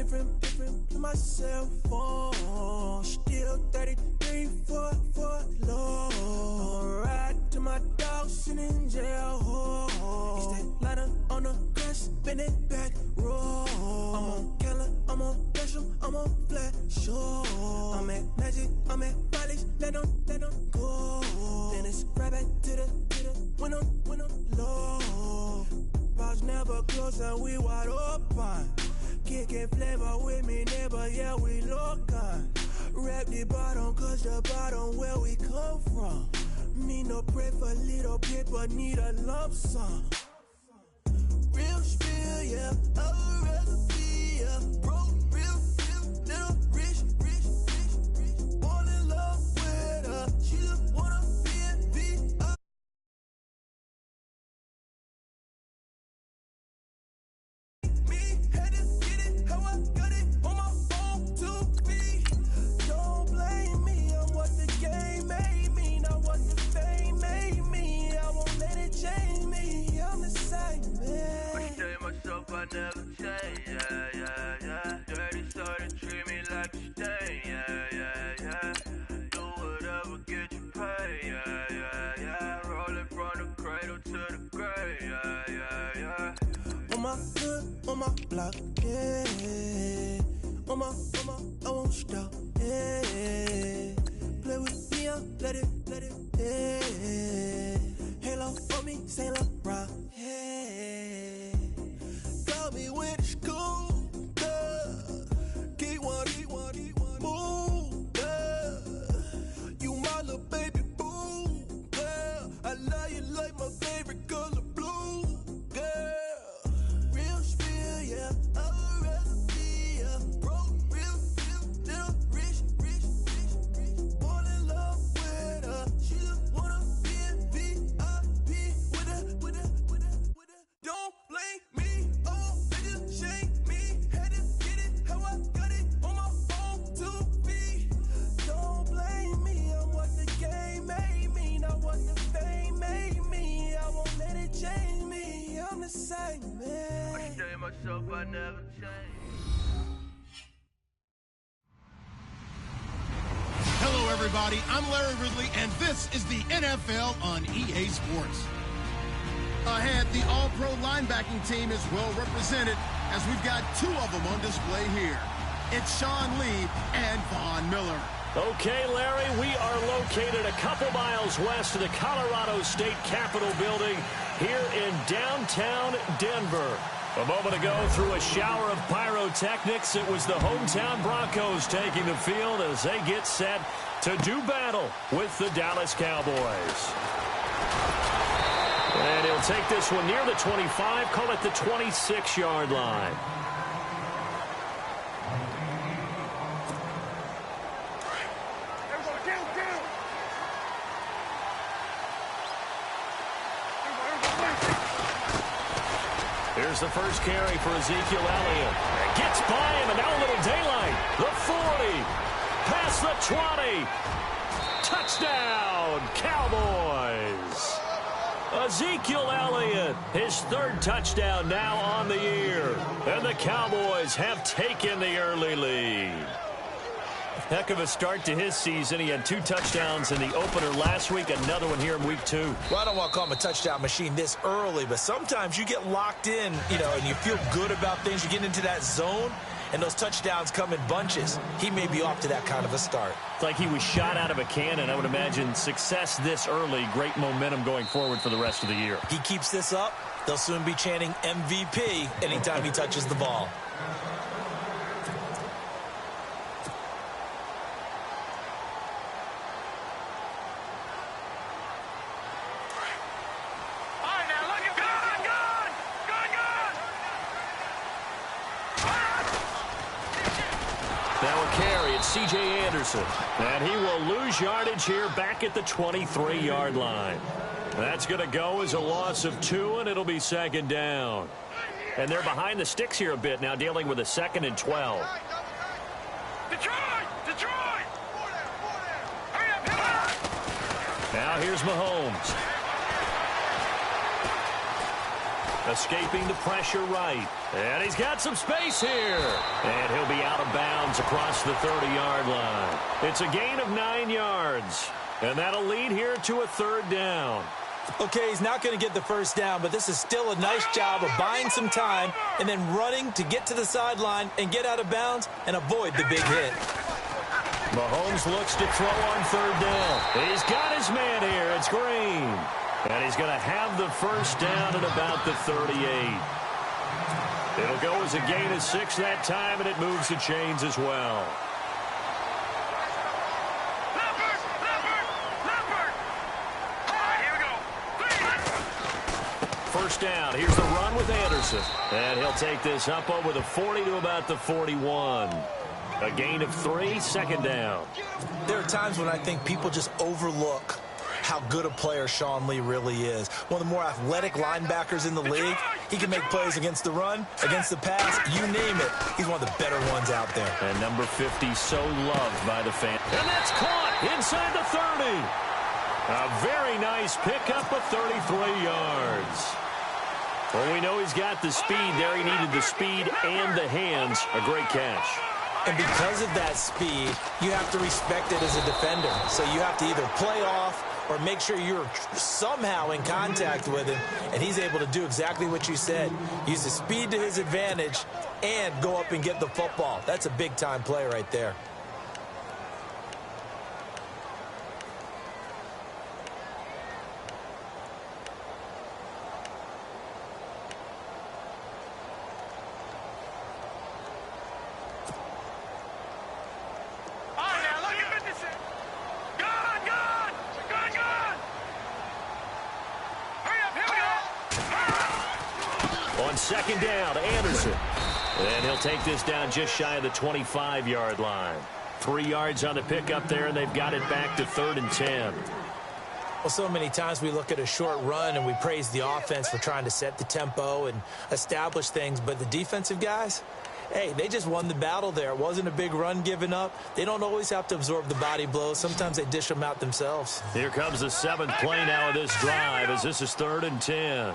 different in my cell phone. Still 33 for low. Ride to my dog sitting in jail. It's that lighter on the grass, spin it back, roll. I'm on Keller, I'm on Gresham, I'm on Flat Shore. I'm at Magic, I'm at Bally's, let them go. Then it's right back to the when I'm low. Bars never close and we wide open. Kicking flavor with me, neighbor, yeah, we local. Rap the bottom, cause the bottom where we come from. Need no pray for little paper, need a lump sum. Real spill, yeah, I'd rather be, yeah. Broke, real, little rich. Fall in love with her, she just wanna be in VIP. Me, had to get it, how I got it, on my phone to be. Don't blame me, I'm what the game made me, not what the fame made me. I won't let it change me, I'm the same man. I tell myself I never change, yeah. Dirty started treat me like a stain, yeah. Do whatever, get you paid, yeah. Rolling from the cradle to the grave, yeah. On my hood, on my block, yeah. On my, I won't stop, yeah. Play with me, let it, yeah. Halo for me, Saint Laurent, yeah. Got me with the school, Keep one, move, you my little baby boo, girl. I love you like my favorite color blue, girl. Real spill, yeah, I'd rather be, yeah. Broke, real, little rich. Fall in love with her, she just wanna be in VIP with her. Don't blame me, oh, niggas shame me. Had to get it, how I got it, on my phone to be. Don't blame me, I'm what the game made me, not what the fame made me. I won't let it change me, I'm the same man. I tell myself I never change. Hello, everybody. I'm Larry Ridley, and this is the NFL on EA Sports. Ahead, the All-Pro linebacking team is well represented, as we've got two of them on display here. It's Sean Lee and Von Miller. Okay, Larry, we are located a couple miles west of the Colorado State Capitol building here in downtown Denver. A moment ago, through a shower of pyrotechnics, it was the hometown Broncos taking the field as they get set to do battle with the Dallas Cowboys. And he'll take this one near the 25, call it the 26-yard line. Here's the first carry for Ezekiel Elliott. Gets by him, and now a little daylight. The 40. Past the 20. Touchdown, Cowboys. Ezekiel Elliott, his third touchdown now on the year. And the Cowboys have taken the early lead. Heck of a start to his season. He had 2 touchdowns in the opener last week, another one here in week 2. Well, I don't want to call him a touchdown machine this early, but sometimes you get locked in, and you feel good about things. You get into that zone, and those touchdowns come in bunches. He may be off to that kind of a start. It's like he was shot out of a cannon. I would imagine success this early, great momentum going forward for the rest of the year. He keeps this up, they'll soon be chanting MVP anytime he touches the ball. C.J. Anderson. And he will lose yardage here back at the 23-yard line. That's going to go as a loss of 2, and it'll be second down. And they're behind the sticks here a bit now, dealing with a 2nd and 12. Detroit! Now here's Mahomes. Escaping the pressure right. And he's got some space here. And he'll be out of bounds across the 30-yard line. It's a gain of 9 yards. And that'll lead here to a 3rd down. Okay, he's not going to get the first down, but this is still a nice job of buying some time and then running to get to the sideline and get out of bounds and avoid the big hit. Mahomes looks to throw on 3rd down. He's got his man here. It's Green. And he's going to have the first down at about the 38. It'll go as a gain of 6 that time, and it moves the chains as well. First down. Here's the run with Anderson. And he'll take this up over the 40 to about the 41. A gain of 3, 2nd down. There are times when I think people just overlook how good a player Sean Lee really is. One of the more athletic linebackers in the league. He can make plays against the run, against the pass, you name it. He's one of the better ones out there. And number 50 so loved by the fans. And that's caught inside the 30. A very nice pickup of 33 yards. Well, we know he's got the speed there. He needed the speed and the hands. A great catch. And because of that speed, you have to respect it as a defender. So you have to either play off or make sure you're somehow in contact with him. And he's able to do exactly what you said. Use the speed to his advantage and go up and get the football. That's a big-time play right there. On 2nd down, Anderson. And he'll take this down just shy of the 25-yard line. 3 yards on the pickup there, and they've got it back to 3rd and 10. Well, so many times we look at a short run and we praise the offense for trying to set the tempo and establish things, but the defensive guys, hey, they just won the battle there. It wasn't a big run given up. They don't always have to absorb the body blows. Sometimes they dish them out themselves. Here comes the 7th play now of this drive as this is 3rd and 10.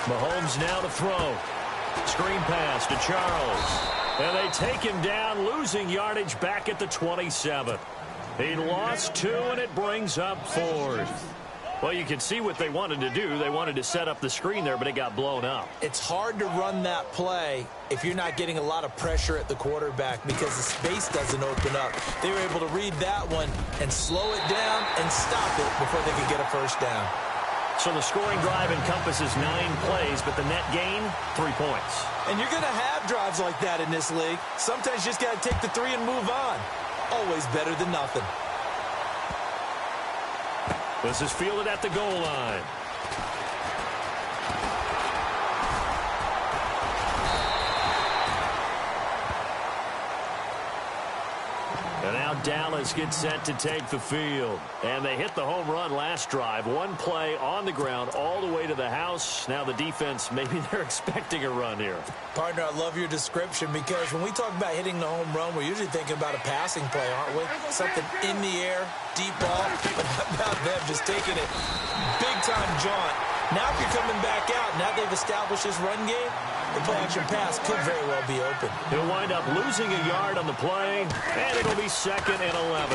Mahomes now to throw. Screen pass to Charles. And they take him down, losing yardage back at the 27. He lost 2, and it brings up 4th. Well, you can see what they wanted to do. They wanted to set up the screen there, but it got blown up. It's hard to run that play if you're not getting a lot of pressure at the quarterback because the space doesn't open up. They were able to read that one and slow it down and stop it before they could get a first down. So the scoring drive encompasses 9 plays, but the net gain, 3 points. And you're going to have drives like that in this league. Sometimes you just got to take the 3 and move on. Always better than nothing. This is fielded at the goal line. And now Dallas gets set to take the field. And they hit the home run last drive. 1 play on the ground all the way to the house. Now the defense, maybe they're expecting a run here. Partner, I love your description because when we talk about hitting the home run, we're usually thinking about a passing play, aren't we? Something in the air, deep ball. But how about them just taking it big-time jaunt? Now if you're coming back out, now they've established this run game, the play-action pass could very well be open. He'll wind up losing a yard on the play, and it'll be 2nd and 11.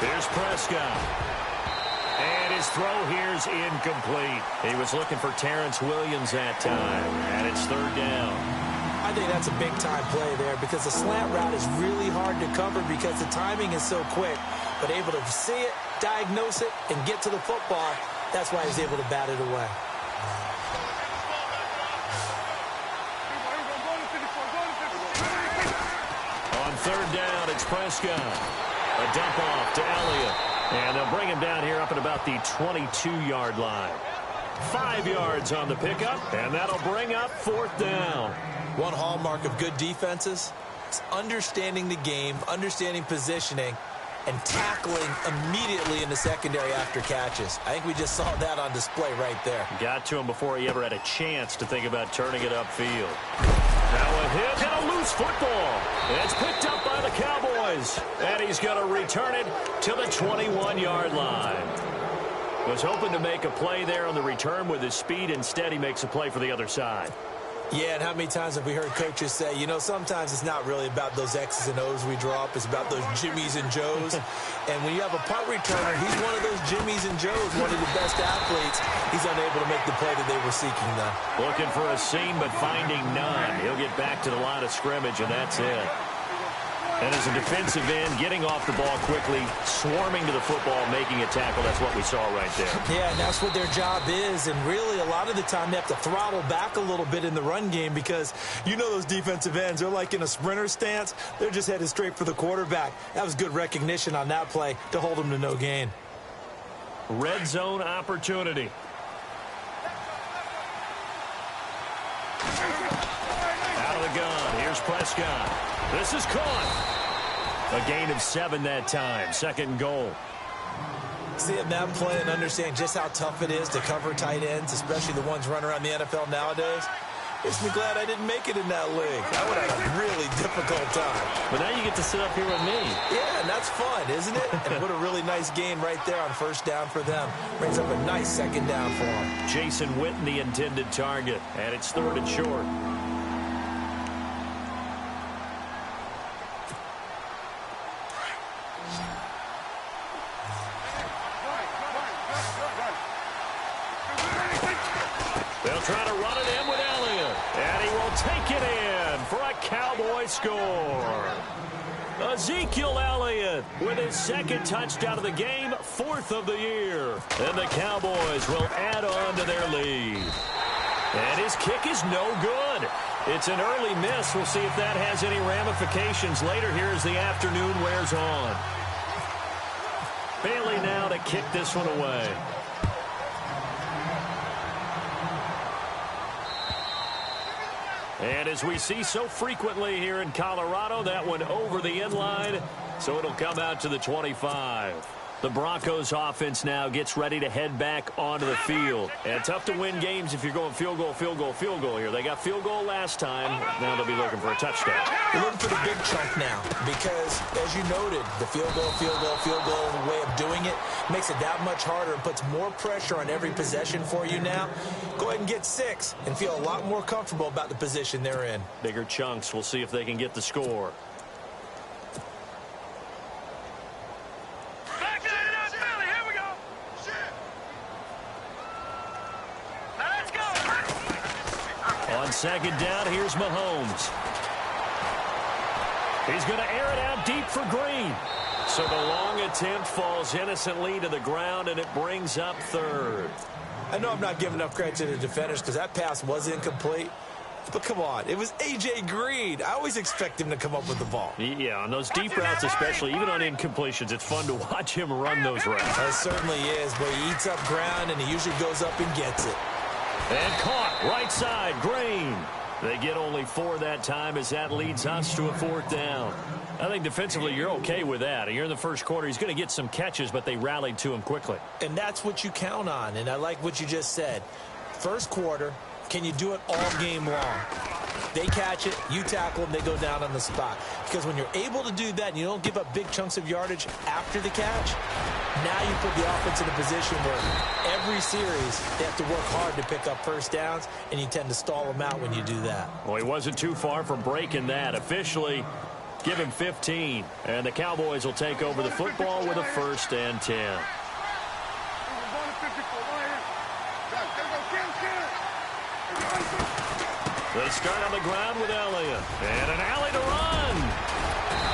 Here's Prescott. And his throw here's incomplete. He was looking for Terrence Williams that time, and it's 3rd down. I think that's a big-time play there because the slant route is really hard to cover because the timing is so quick. But able to see it, diagnose it, and get to the football, that's why he's able to bat it away. On 3rd down, it's Prescott. A dump off to Elliott. And they'll bring him down here up at about the 22-yard line. 5 yards on the pickup, and that'll bring up 4th down. One hallmark of good defenses is understanding the game, understanding positioning, and tackling immediately in the secondary after catches. I think we just saw that on display right there. Got to him before he ever had a chance to think about turning it upfield. Now a hit and a loose football. It's picked up by the Cowboys. And he's going to return it to the 21-yard line. Was hoping to make a play there on the return with his speed. Instead, he makes a play for the other side. Yeah, and how many times have we heard coaches say, you know, sometimes it's not really about those X's and O's we draw up. It's about those Jimmies and Joes. And when you have a punt returner, he's one of those Jimmies and Joes, one of the best athletes. He's unable to make the play that they were seeking, though. Looking for a seam, but finding none. He'll get back to the line of scrimmage, and that's it. And as a defensive end, getting off the ball quickly, swarming to the football, making a tackle, that's what we saw right there. Yeah, and that's what their job is. And really, a lot of the time, they have to throttle back a little bit in the run game because you know those defensive ends, they're like in a sprinter stance. They're just headed straight for the quarterback. That was good recognition on that play to hold them to no gain. Red zone opportunity. Out of the gun. Here's Prescott. This is caught. A gain of 7 that time. 2nd and goal. Seeing that play and understand just how tough it is to cover tight ends, especially the ones running around the NFL nowadays, makes me glad I didn't make it in that league. I would have a really difficult time. But now you get to sit up here with me. Yeah, and that's fun, isn't it? And what a really nice gain right there on 1st down for them. Brings up a nice 2nd down for them. Jason Witten, the intended target. And it's 3rd and short. They'll try to run it in with Elliott. And he will take it in for a Cowboy score. Ezekiel Elliott with his 2nd touchdown of the game, 4th of the year. And the Cowboys will add on to their lead. And his kick is no good. It's an early miss. We'll see if that has any ramifications later here as the afternoon wears on. Bailey now to kick this one away. And as we see so frequently here in Colorado, that one over the end line, so it'll come out to the 25. The Broncos offense now gets ready to head back onto the field. And tough to win games if you're going field goal, field goal, field goal here. They got field goal last time. Now they'll be looking for a touchdown. They're looking for the big chunk now because, as you noted, the field goal way of doing it makes it that much harder and puts more pressure on every possession for you now. Go ahead and get 6 and feel a lot more comfortable about the position they're in. Bigger chunks. We'll see if they can get the score. On 2nd down, here's Mahomes. He's going to air it out deep for Green. So the long attempt falls innocently to the ground, and it brings up 3rd. I know I'm not giving enough credit to the defenders because that pass was incomplete. But come on, it was A.J. Green. I always expect him to come up with the ball. Yeah, on those deep routes especially, even on incompletions, it's fun to watch him run those routes. It certainly is, but he eats up ground, and he usually goes up and gets it. And caught, right side, Green. They get only 4 that time as that leads us to a 4th down. I think defensively you're okay with that. You're in the 1st quarter. He's going to get some catches, but they rallied to him quickly. And that's what you count on, and I like what you just said. 1st quarter, can you do it all game long? They catch it, you tackle them, they go down on the spot. Because when you're able to do that and you don't give up big chunks of yardage after the catch, now you put the offense in a position where every series they have to work hard to pick up 1st downs, and you tend to stall them out when you do that. Well, he wasn't too far from breaking that. Officially, give him 15. And the Cowboys will take over the football with a 1st and 10. They start on the ground with Elliott. And an alley to run.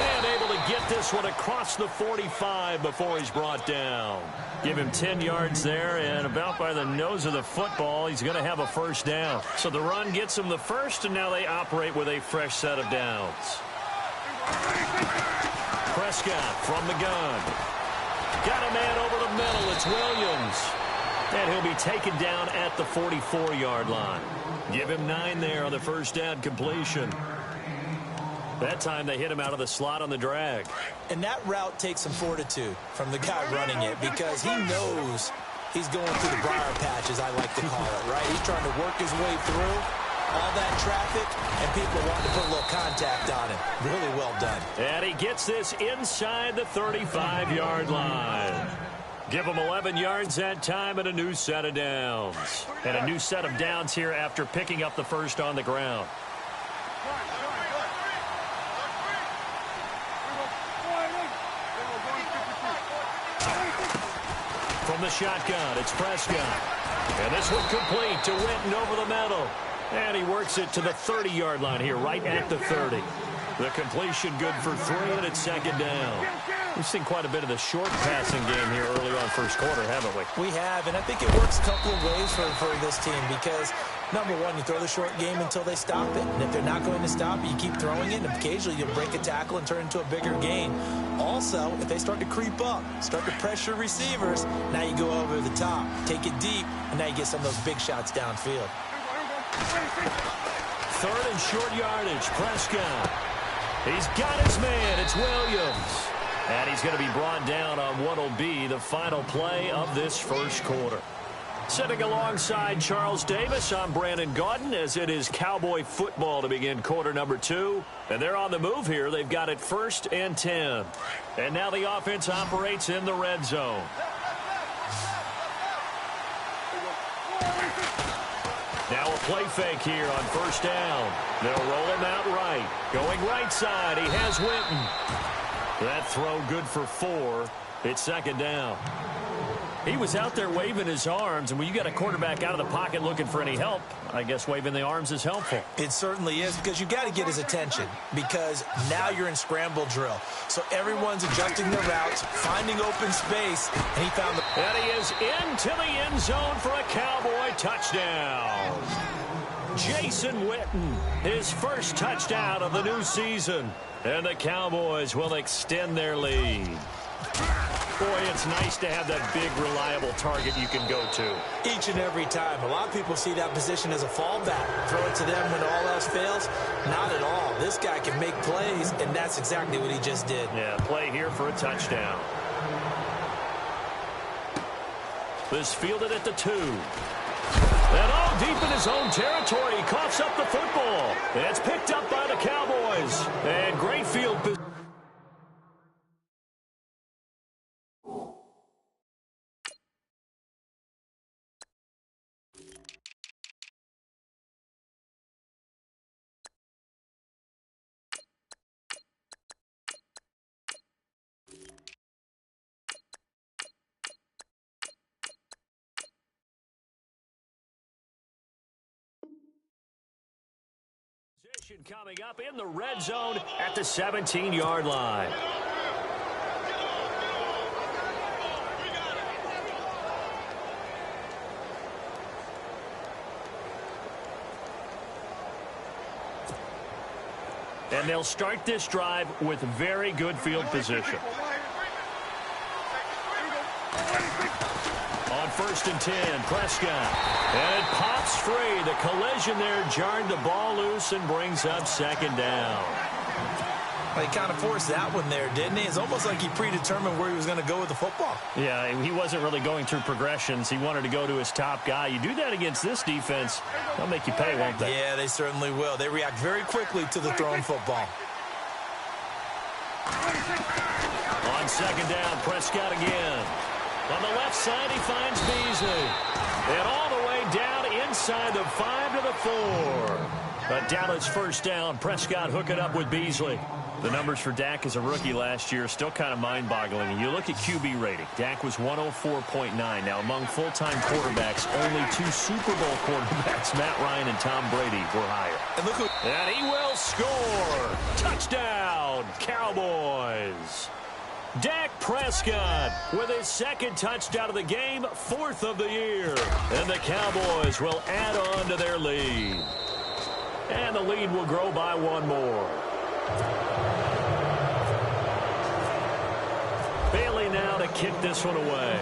And able to get this one across the 45 before he's brought down. Give him 10 yards there, and about by the nose of the football, he's going to have a 1st down. So the run gets him the 1st, and now they operate with a fresh set of downs. Prescott from the gun. Got a man over the middle. It's Williams. And he'll be taken down at the 44-yard line. Give him 9 there on the 1st down completion. That time they hit him out of the slot on the drag. And that route takes some fortitude from the guy running it because he knows he's going through the briar patch, as I like to call it, right? He's trying to work his way through all that traffic, and people want to put a little contact on him. Really well done. And he gets this inside the 35-yard line. Give them 11 yards that time and a new set of downs. And a new set of downs here after picking up the first on the ground. From the shotgun, it's Prescott. And this one complete to Witten over the middle. And he works it to the 30-yard line here, right at the 30. The completion good for 3, and it's second down. We've seen quite a bit of the short passing game here early on first quarter, haven't we? We have, and I think it works a couple of ways for this team because, number one, you throw the short game until they stop it. And if they're not going to stop it, you keep throwing it, and occasionally you'll break a tackle and turn it into a bigger gain. Also, if they start to creep up, start to pressure receivers, now you go over the top, take it deep, and now you get some of those big shots downfield. Third and short yardage, Prescott. He's got his man. It's Williams. And he's going to be brought down on what will be the final play of this first quarter. Sitting alongside Charles Davis, I'm Brandon Gaudin as it is Cowboy football to begin quarter number 2. And they're on the move here. They've got it 1st and 10. And now the offense operates in the red zone. Now a play fake here on first down. They'll roll him out right. Going right side, he has Witten. That throw good for 4. It's second down. He was out there waving his arms, and when you got a quarterback out of the pocket looking for any help, I guess waving the arms is helpful. It certainly is, because you got to get his attention, because now you're in scramble drill. So everyone's adjusting their routes, finding open space, and he found the... And he is into the end zone for a Cowboy touchdown. Jason Witten, his first touchdown of the new season. And the Cowboys will extend their lead. Boy, it's nice to have that big, reliable target you can go to. Each and every time. A lot of people see that position as a fallback. Throw it to them when all else fails. Not at all. This guy can make plays, and that's exactly what he just did. Yeah, play here for a touchdown. This fielded at the 2. And all deep in his own territory. He coughs up the football. It's picked up by the Cowboys. And great field position. Coming up in the red zone at the 17-yard line. And they'll start this drive with very good field position. On 1st and 10, Prescott. And it pops free. The collision there jarred the ball loose and brings up second down. Well, he kind of forced that one there, didn't he? It's almost like he predetermined where he was going to go with the football. Yeah, he wasn't really going through progressions. He wanted to go to his top guy. You do that against this defense, they'll make you pay, won't they? Yeah, they certainly will. They react very quickly to the thrown football. On second down, Prescott again. On the left side, he finds Beasley. And all the way down inside the 5 to the 4. A Dallas first down. Prescott hooking up with Beasley. The numbers for Dak as a rookie last year still kind of mind-boggling. And you look at QB rating. Dak was 104.9. Now, among full-time quarterbacks, only 2 Super Bowl quarterbacks, Matt Ryan and Tom Brady, were higher. And he will score. Touchdown, Cowboys. Dak Prescott with his second touchdown of the game, 4th of the year. And the Cowboys will add on to their lead. And the lead will grow by 1 more. Bailey now to kick this one away.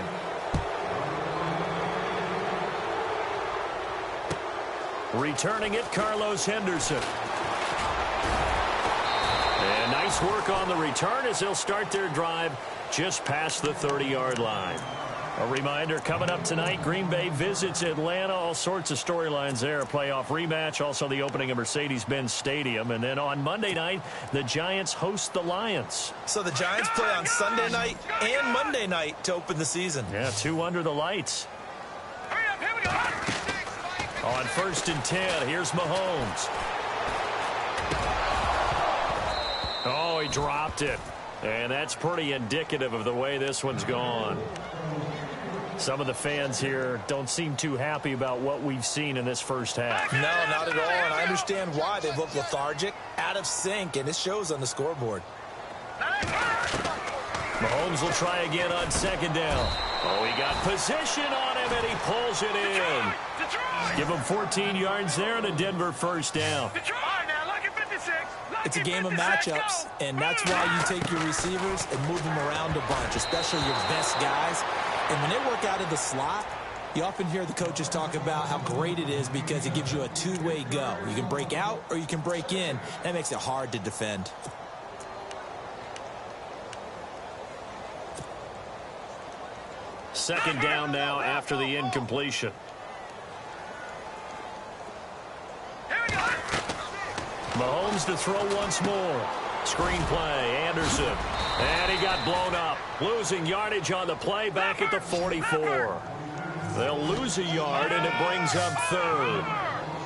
Returning it, Carlos Henderson. And nice work on the return as they'll start their drive just past the 30-yard line. A reminder, coming up tonight, Green Bay visits Atlanta. All sorts of storylines there. A playoff rematch, also the opening of Mercedes-Benz Stadium. And then on Monday night, the Giants host the Lions. So the Giants play on Sunday night and Monday night to open the season. Yeah, 2 under the lights. On 1st and 10, here's Mahomes. Oh, he dropped it. And that's pretty indicative of the way this one's gone. Some of the fans here don't seem too happy about what we've seen in this first half. No, not at all, and I understand why. They've looked lethargic, out of sync, and it shows on the scoreboard. Mahomes will try again on 2nd down. Oh, he got position on him, and he pulls it in. Give him 14 yards there and a Denver 1st down. It's a game of matchups, and that's why you take your receivers and move them around a bunch, especially your best guys. And when they work out of the slot, you often hear the coaches talk about how great it is because it gives you a two-way go. You can break out or you can break in. That makes it hard to defend. Second down now after the incompletion. Mahomes to throw once more. Screen play, Anderson. And he got blown up. Losing yardage on the play back at the 44. They'll lose a yard, and it brings up 3rd.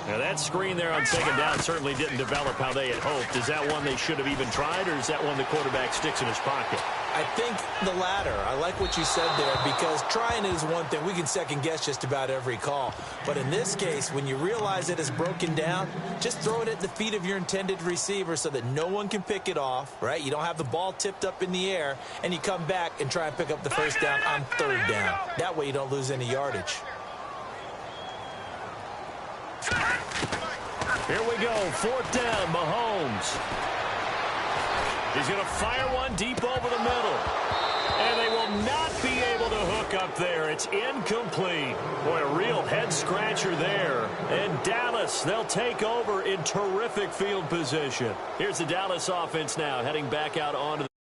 Now, that screen there on 2nd down certainly didn't develop how they had hoped. Is that one they should have even tried, or is that one the quarterback sticks in his pocket? I think the latter. I like what you said there because trying it is one thing. We can second-guess just about every call. But in this case, when you realize it is broken down, just throw it at the feet of your intended receiver so that no one can pick it off, right? You don't have the ball tipped up in the air, and you come back and try and pick up the 1st down on 3rd down. That way you don't lose any yardage. Here we go, 4th down, Mahomes. He's going to fire one deep over the middle. And they will not be able to hook up there. It's incomplete. Boy, a real head-scratcher there. And Dallas, they'll take over in terrific field position. Here's the Dallas offense now, heading back out onto the